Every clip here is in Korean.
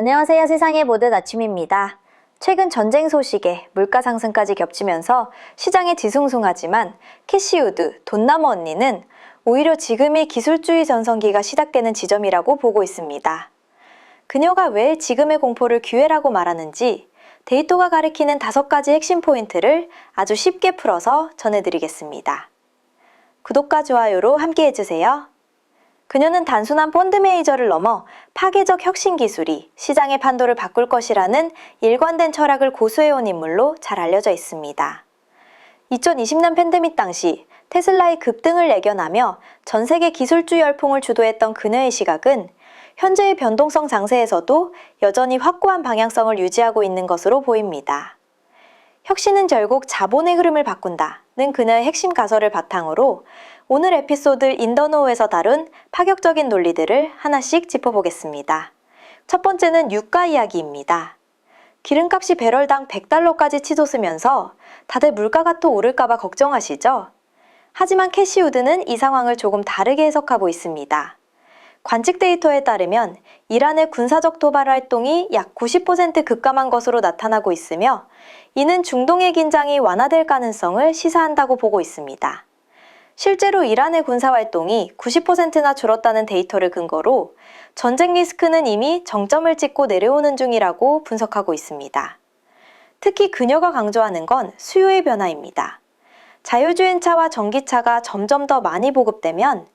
안녕하세요. 세상의 모든 아침입니다. 최근 전쟁 소식에 물가 상승까지 겹치면서 시장이 뒤숭숭하지만 캐시우드, 돈나무 언니는 오히려 지금이 기술주의 전성기가 시작되는 지점이라고 보고 있습니다. 그녀가 왜 지금의 공포를 기회라고 말하는지 데이터가 가리키는 5가지 핵심 포인트를 아주 쉽게 풀어서 전해드리겠습니다. 구독과 좋아요로 함께 해주세요. 그녀는 단순한 펀드 매니저를 넘어 파괴적 혁신 기술이 시장의 판도를 바꿀 것이라는 일관된 철학을 고수해온 인물로 잘 알려져 있습니다. 2020년 팬데믹 당시 테슬라의 급등을 예견하며 전 세계 기술주의 열풍을 주도했던 그녀의 시각은 현재의 변동성 장세에서도 여전히 확고한 방향성을 유지하고 있는 것으로 보입니다. 혁신은 결국 자본의 흐름을 바꾼다는 그녀의 핵심 가설을 바탕으로 오늘 에피소드 인더노우에서 다룬 파격적인 논리들을 하나씩 짚어보겠습니다. 첫 번째는 유가 이야기입니다. 기름값이 배럴당 $100까지 치솟으면서 다들 물가가 또 오를까봐 걱정하시죠? 하지만 캐시우드는 이 상황을 조금 다르게 해석하고 있습니다. 관측 데이터에 따르면 이란의 군사적 도발 활동이 약 90% 급감한 것으로 나타나고 있으며 이는 중동의 긴장이 완화될 가능성을 시사한다고 보고 있습니다. 실제로 이란의 군사활동이 90%나 줄었다는 데이터를 근거로 전쟁 리스크는 이미 정점을 찍고 내려오는 중이라고 분석하고 있습니다. 특히 그녀가 강조하는 건 수요의 변화입니다. 자율주행차와 전기차가 점점 더 많이 보급되면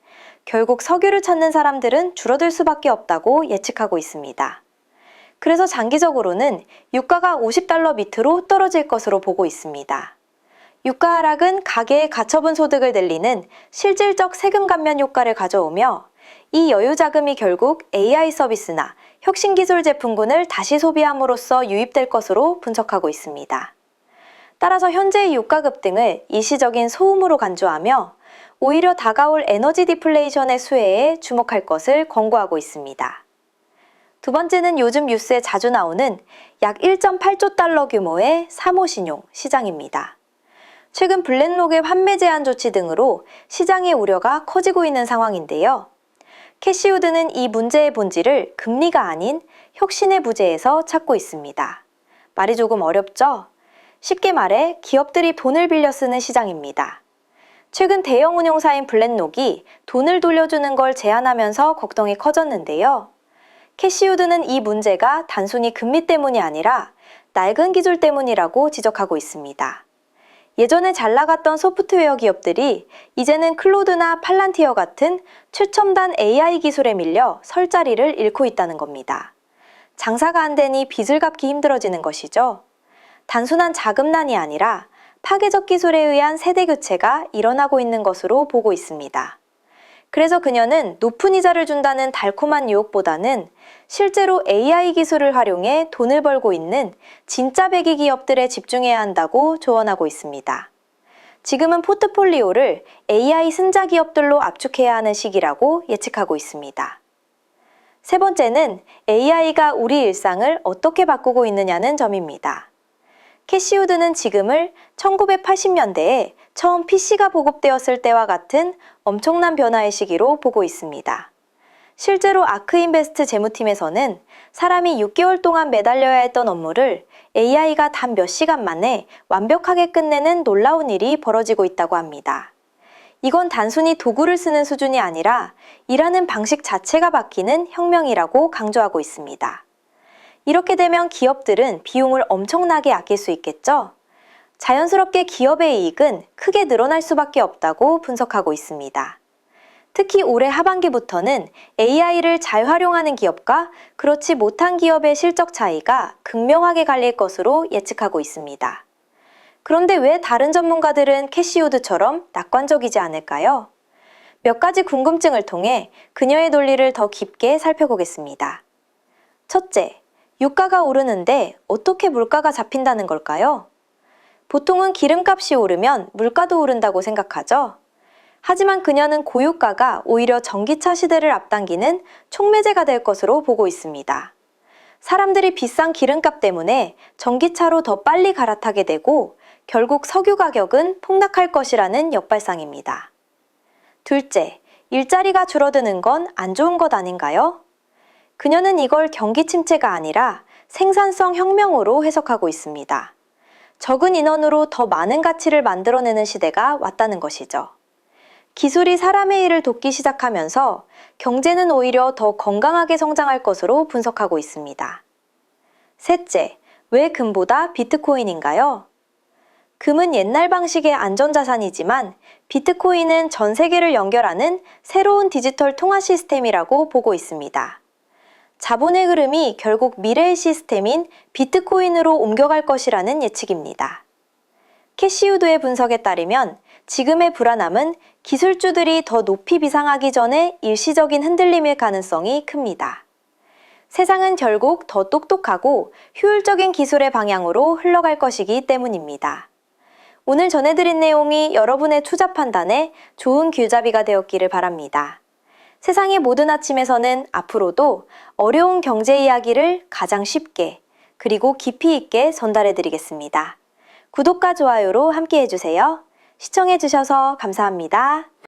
결국 석유를 찾는 사람들은 줄어들 수밖에 없다고 예측하고 있습니다. 그래서 장기적으로는 유가가 $50 밑으로 떨어질 것으로 보고 있습니다. 유가 하락은 가계의 가처분 소득을 늘리는 실질적 세금 감면 효과를 가져오며 이 여유 자금이 결국 AI 서비스나 혁신기술 제품군을 다시 소비함으로써 유입될 것으로 분석하고 있습니다. 따라서 현재의 유가 급등을 일시적인 소음으로 간주하며 오히려 다가올 에너지 디플레이션의 수혜에 주목할 것을 권고하고 있습니다. 두 번째는 요즘 뉴스에 자주 나오는 약 1.8조 달러 규모의 사모신용 시장입니다. 최근 블랙록의 환매 제한 조치 등으로 시장의 우려가 커지고 있는 상황인데요. 캐시우드는 이 문제의 본질을 금리가 아닌 혁신의 부재에서 찾고 있습니다. 말이 조금 어렵죠? 쉽게 말해 기업들이 돈을 빌려 쓰는 시장입니다. 최근 대형 운용사인 블랙록이 돈을 돌려주는 걸 제한하면서 걱정이 커졌는데요. 캐시우드는 이 문제가 단순히 금리 때문이 아니라 낡은 기술 때문이라고 지적하고 있습니다. 예전에 잘 나갔던 소프트웨어 기업들이 이제는 클로드나 팔란티어 같은 최첨단 AI 기술에 밀려 설 자리를 잃고 있다는 겁니다. 장사가 안 되니 빚을 갚기 힘들어지는 것이죠. 단순한 자금난이 아니라 파괴적 기술에 의한 세대 교체가 일어나고 있는 것으로 보고 있습니다. 그래서 그녀는 높은 이자를 준다는 달콤한 유혹보다는 실제로 AI 기술을 활용해 돈을 벌고 있는 진짜 배기 기업들에 집중해야 한다고 조언하고 있습니다. 지금은 포트폴리오를 AI 승자 기업들로 압축해야 하는 시기라고 예측하고 있습니다. 세 번째는 AI가 우리 일상을 어떻게 바꾸고 있느냐는 점입니다. 캐시우드는 지금을 1980년대에 처음 PC가 보급되었을 때와 같은 엄청난 변화의 시기로 보고 있습니다. 실제로 아크인베스트 재무팀에서는 사람이 6개월 동안 매달려야 했던 업무를 AI가 단 몇 시간 만에 완벽하게 끝내는 놀라운 일이 벌어지고 있다고 합니다. 이건 단순히 도구를 쓰는 수준이 아니라 일하는 방식 자체가 바뀌는 혁명이라고 강조하고 있습니다. 이렇게 되면 기업들은 비용을 엄청나게 아낄 수 있겠죠? 자연스럽게 기업의 이익은 크게 늘어날 수밖에 없다고 분석하고 있습니다. 특히 올해 하반기부터는 AI를 잘 활용하는 기업과 그렇지 못한 기업의 실적 차이가 극명하게 갈릴 것으로 예측하고 있습니다. 그런데 왜 다른 전문가들은 캐시우드처럼 낙관적이지 않을까요? 몇 가지 궁금증을 통해 그녀의 논리를 더 깊게 살펴보겠습니다. 첫째, 유가가 오르는데 어떻게 물가가 잡힌다는 걸까요? 보통은 기름값이 오르면 물가도 오른다고 생각하죠? 하지만 그녀는 고유가가 오히려 전기차 시대를 앞당기는 촉매제가 될 것으로 보고 있습니다. 사람들이 비싼 기름값 때문에 전기차로 더 빨리 갈아타게 되고 결국 석유 가격은 폭락할 것이라는 역발상입니다. 둘째, 일자리가 줄어드는 건 안 좋은 것 아닌가요? 그녀는 이걸 경기 침체가 아니라 생산성 혁명으로 해석하고 있습니다. 적은 인원으로 더 많은 가치를 만들어내는 시대가 왔다는 것이죠. 기술이 사람의 일을 돕기 시작하면서 경제는 오히려 더 건강하게 성장할 것으로 분석하고 있습니다. 셋째, 왜 금보다 비트코인인가요? 금은 옛날 방식의 안전자산이지만 비트코인은 전 세계를 연결하는 새로운 디지털 통화 시스템이라고 보고 있습니다. 자본의 흐름이 결국 미래의 시스템인 비트코인으로 옮겨갈 것이라는 예측입니다. 캐시우드의 분석에 따르면 지금의 불안함은 기술주들이 더 높이 비상하기 전에 일시적인 흔들림일 가능성이 큽니다. 세상은 결국 더 똑똑하고 효율적인 기술의 방향으로 흘러갈 것이기 때문입니다. 오늘 전해드린 내용이 여러분의 투자 판단에 좋은 길잡이가 되었기를 바랍니다. 세상의 모든 아침에서는 앞으로도 어려운 경제 이야기를 가장 쉽게 그리고 깊이 있게 전달해드리겠습니다. 구독과 좋아요로 함께 해주세요. 시청해주셔서 감사합니다.